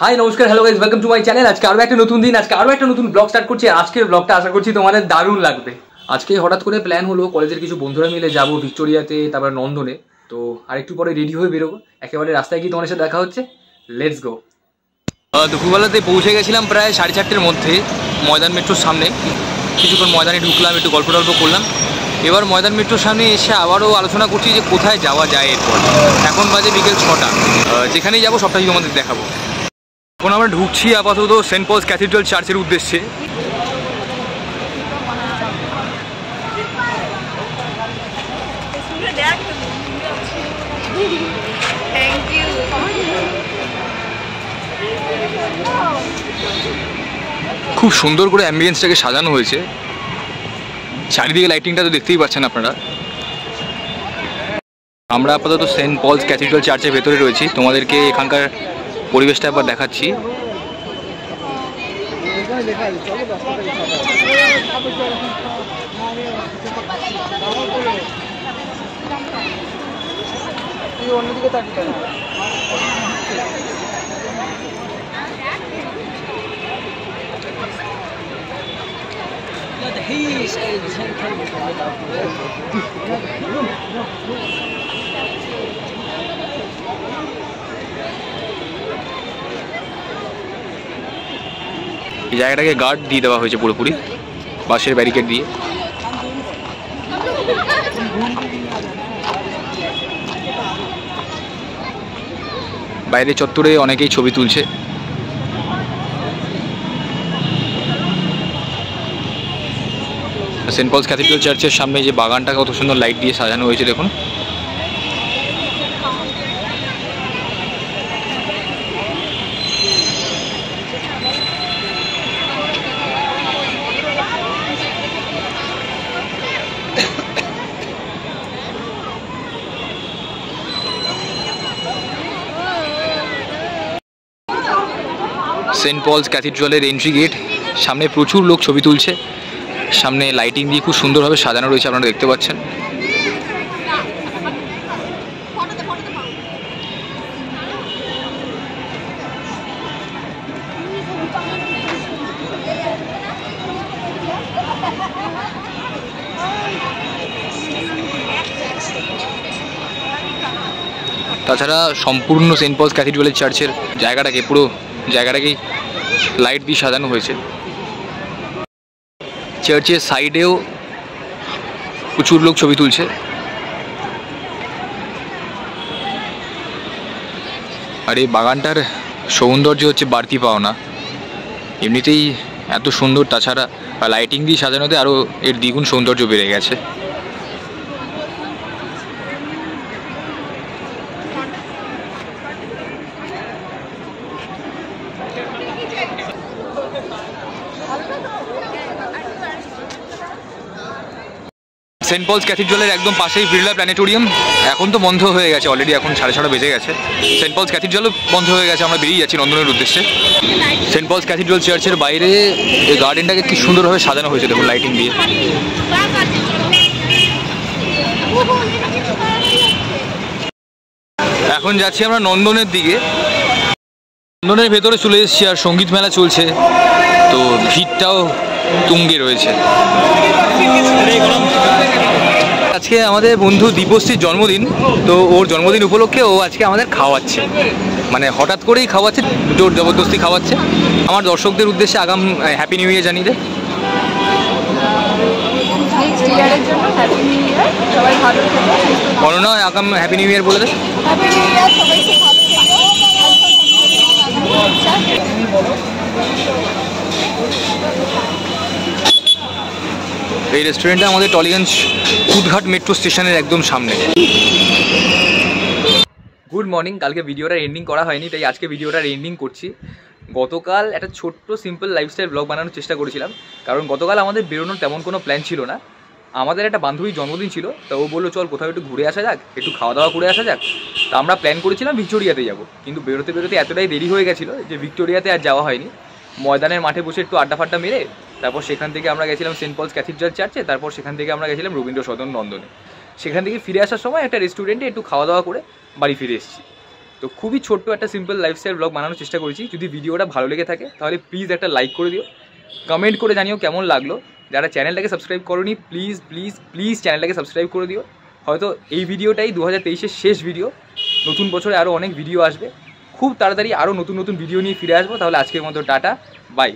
High নমস্কার, hello guys, welcome to my channel. আজকে আরো একটা নতুন দিন, আজকে আরো একটা নতুন ব্লগ স্টার্ট করছি। আজকের ব্লগটা আশা করছি তোমাদের দারুণ লাগবে। আজকে হঠাৎ করে প্ল্যান হলো কলেজের কিছু বন্ধুরা মিলে যাবো ভিক্টোরিয়াতে, তারপর নন্দনে। তো আরেকটু পরে রেডি হয়ে বেরোবো, একেবারে রাস্তায় গিয়ে তোমার সাথে দেখা হচ্ছে। Let's go. দুপুরবেলাতে পৌঁছে গেছিলাম প্রায় 4:30-র মধ্যে ময়দান মেট্রোর সামনে। কিছুক্ষণ ময়দানে ঢুকলাম, একটু গল্প টল্প করলাম। এবার ময়দান মেট্রোর সামনে এসে আবারও আলোচনা করছি যে কোথায় যাওয়া যায় এরপর। এখন বাজে বিকেল 6টা, যেখানেই যাবো সবটাই তোমাদের দেখাবো। এখন আমরা ঢুকছি আপাতত সেন্ট পলস ক্যাথিড্রাল চার্চের উদ্দেশ্যে। খুব সুন্দর করে অ্যাম্বিয়েন্সটাকে সাজানো হয়েছে, চারিদিকে লাইটিংটা তো দেখতেই পাচ্ছেন আপনারা। আমরা আপাতত সেন্ট পলস ক্যাথিড্রাল চার্চের ভেতরে রয়েছি, তোমাদেরকে এখানকার পরিবেশটা একবার দেখাচ্ছি। এই জায়গাটাকে গার্ড দিয়ে দেওয়া হয়েছে পুরোপুরি বাঁশের ব্যারিকেড দিয়ে। বাইরে চত্বরে অনেকেই ছবি তুলছে। সেন্ট পলস ক্যাথিড্রাল চার্চের সামনে যে বাগানটা কত সুন্দর লাইট দিয়ে সাজানো হয়েছে দেখুন। সেন্ট পলস ক্যাথিড্রালের এন্ট্রি গেট, সামনে প্রচুর লোক ছবি তুলছে। সামনে লাইটিং দিয়ে খুব সুন্দরভাবে সাজানো রয়েছে, আপনারা দেখতে পাচ্ছেন। তাছাড়া সম্পূর্ণ সেন্ট পলস ক্যাথিড্রালের চার্চের পুরো জায়গাটাকেই লাইট দিয়ে সাজানো হয়েছে। চার্চের সাইডেও প্রচুর লোক ছবি তুলছে। আর এই বাগানটার সৌন্দর্য হচ্ছে বাড়তি পাওনা, এমনিতেই এত সুন্দর, তাছাড়া লাইটিং দিয়ে সাজানোতে আরও এর দ্বিগুণ সৌন্দর্য বেড়ে গেছে। সেন্ট পলস ক্যাথিড্রালের একদম পাশেই বিড়লা প্ল্যানেটোরিয়াম। এখন তো বন্ধ হয়ে গেছে অলরেডি, এখন 6:30 বেজে গেছে। সেন্ট পলস ক্যাথিড্রালও বন্ধ হয়ে গেছে, আমরা বেরিয়ে যাচ্ছি নন্দনের উদ্দেশ্যে। সেন্ট পলস ক্যাথিড্রাল চার্চের বাইরে এই গার্ডেনটাকে কি সুন্দরভাবে সাজানো হয়েছে দেখুন লাইটিং দিয়ে। এখন যাচ্ছি আমরা নন্দনের দিকে। নন্দনের ভেতরে চলে এসেছি, আর সঙ্গীত মেলা চলছে, তো ভিড়টাও তুঙ্গে রয়েছে। আজকে আমাদের বন্ধু দীপশ্রীর জন্মদিন, তো ওর জন্মদিন উপলক্ষে ও আজকে আমাদের খাওয়াচ্ছে, মানে হঠাৎ করেই খাওয়াচ্ছে, জোর জবরদস্তি খাওয়াচ্ছে। আমার দর্শকদের উদ্দেশ্যে আগাম হ্যাপি নিউ ইয়ার জানিয়ে দে। অনন্যা, আগাম হ্যাপি নিউ ইয়ার বলে দে। এই রেস্টুরেন্টটা আমাদের টলিগঞ্জ কুদঘাট মেট্রো স্টেশনের একদম সামনে। Good morning. কালকে ভিডিওটার এন্ডিং করা হয়নি, তাই আজকে ভিডিওটার এন্ডিং করছি। গতকাল একটা ছোট্ট সিম্পল লাইফস্টাইল ব্লগ বানানোর চেষ্টা করেছিলাম, কারণ গতকাল আমাদের বেরোনোর তেমন কোনো প্ল্যান ছিল না। আমাদের একটা বান্ধবীর জন্মদিন ছিল, তো ও বললো চল কোথাও একটু ঘুরে আসা যাক, একটু খাওয়া দাওয়া করে আসা যাক। তা আমরা প্ল্যান করেছিলাম ভিক্টোরিয়াতে যাব, কিন্তু বেরোতে বেরোতে এতটাই দেরি হয়ে গেছিলো যে ভিক্টোরিয়াতে আর যাওয়া হয়নি। ময়দানের মাঠে বসে একটু আড্ডা ফাড্ডা মেরে তারপর সেখান থেকে আমরা গেছিলাম সেন্ট পলস ক্যাথিড্রাল চার্চে, তারপর সেখান থেকে আমরা গেছিলাম রবীন্দ্র সদন নন্দনে। সেখান থেকে ফিরে আসার সময় একটা রেস্টুরেন্টে একটু খাওয়া দাওয়া করে বাড়ি ফিরে এসেছি। তো খুবই ছোট্ট একটা সিম্পল লাইফস্টাইল ব্লগ বানানোর চেষ্টা করেছি। যদি ভিডিওটা ভালো লেগে থাকে তাহলে প্লিজ একটা লাইক করে দিও, কমেন্ট করে জানিও কেমন লাগলো। যারা চ্যানেলটাকে সাবস্ক্রাইব করোনি প্লিজ প্লিজ প্লিজ চ্যানেলটাকে সাবস্ক্রাইব করে দিও। হয়তো এই ভিডিওটাই 2023-এর শেষ ভিডিও, নতুন বছরে আরও অনেক ভিডিও আসবে, খুব তাড়াতাড়ি আরও নতুন নতুন ভিডিও নিয়ে ফিরে আসবো। তাহলে আজকের মতো টাটা, বাই।